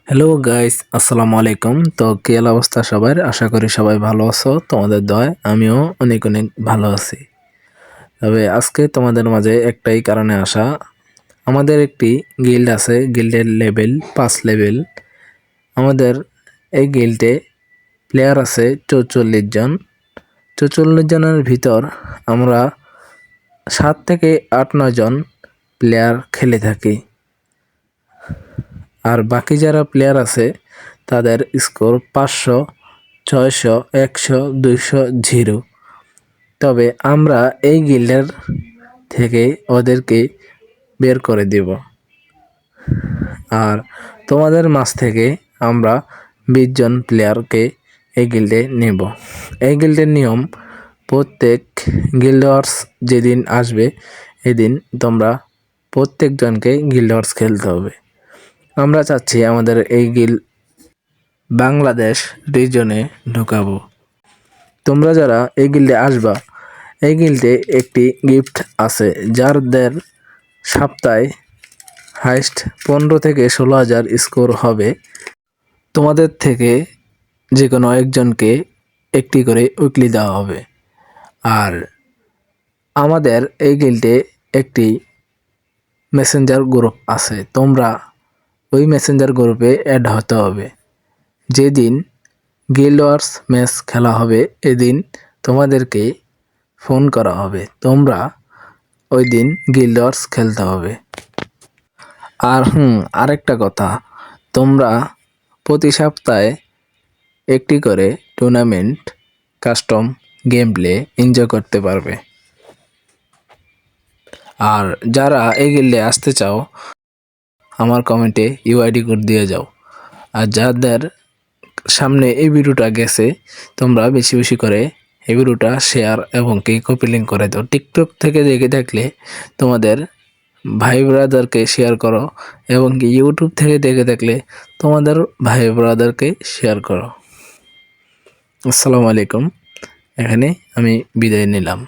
Hello guys, আসসালামু আলাইকুম। তো কি অবস্থা সবার? আশা করি সবাই ভালো আছো। তোমাদের দয়ায় আমিও অনেক অনেক ভালো আছি। তবে আজকে তোমাদের মাঝে একটাই কারণে আসা। আমাদের একটি গিল্ড আছে, গিল্ডের লেভেল 5 লেভেল। আমাদের এই গিল্ডে প্লেয়ার আছে 44 জন। 44 জনের ভিতর আমরা 7 থেকে 8-9 জন প্লেয়ার খেলে থাকি। আর বাকি যারা প্লেয়ার আছে তাদের স্কোর 500, 600, 100, 200, 0। তবে আমরা এই গিল্ডের থেকে ওদেরকে বের করে দেব। আর তোমাদের মাঝ থেকে আমরা 20 জন প্লেয়ারকে এই গিল্ডে নেব। এই গিল্ডের নিয়ম, প্রত্যেক গিল্ড ওয়ার্স যেদিন আসবে এদিন তোমরা প্রত্যেকজনকে গিল্ড ওয়ার্স খেলতে হবে। আমরা চাচ্ছি আমাদের এই গিল্ড বাংলাদেশ রিজনে ঢুকাবো। তোমরা যারা এই গিল্ডে আসবা, এই গিল্ডে একটি গিফট আছে, যাদের সপ্তাহে হাইস্ট 15 থেকে 16,000 স্কোর হবে। তোমাদের থেকে যে কোনো একজনকে একটি করে উইকলি দেওয়া হবে। আর আমাদের এই গিল্ডে একটি মেসেঞ্জার গ্রুপ আছে, তোমরা ওই মেসেঞ্জার গ্রুপে অ্যাড হতে হবে। যেদিন গিল্ড ওয়ার্স ম্যাচ খেলা হবে এদিন তোমাদেরকে ফোন করা হবে, তোমরা ওই দিন গিল্ড ওয়ার্স খেলতে হবে। আর আরেকটা কথা, তোমরা প্রতি সপ্তাহে একটি করে tournament custom game play enjoy করতে পারবে। আর যারা এই গিল্ডে আসতে চাও আমার কমেন্টে ইউআইডি কোড দিয়ে যাও। আর যাদের সামনে এই ভিডিওটা গেছে তোমরা বেশি বেশি করে এই ভিডিওটা শেয়ার এবং কপি লিঙ্ক করে দাও। টিকটক থেকে দেখে থাকলে তোমাদের ভাই ব্রাদারকে শেয়ার করো এবং ইউটিউব থেকে দেখে থাকলে তোমাদের ভাই ব্রাদারকে শেয়ার করো। আসসালামু আলাইকুম, এখানে আমি বিদায় নিলাম।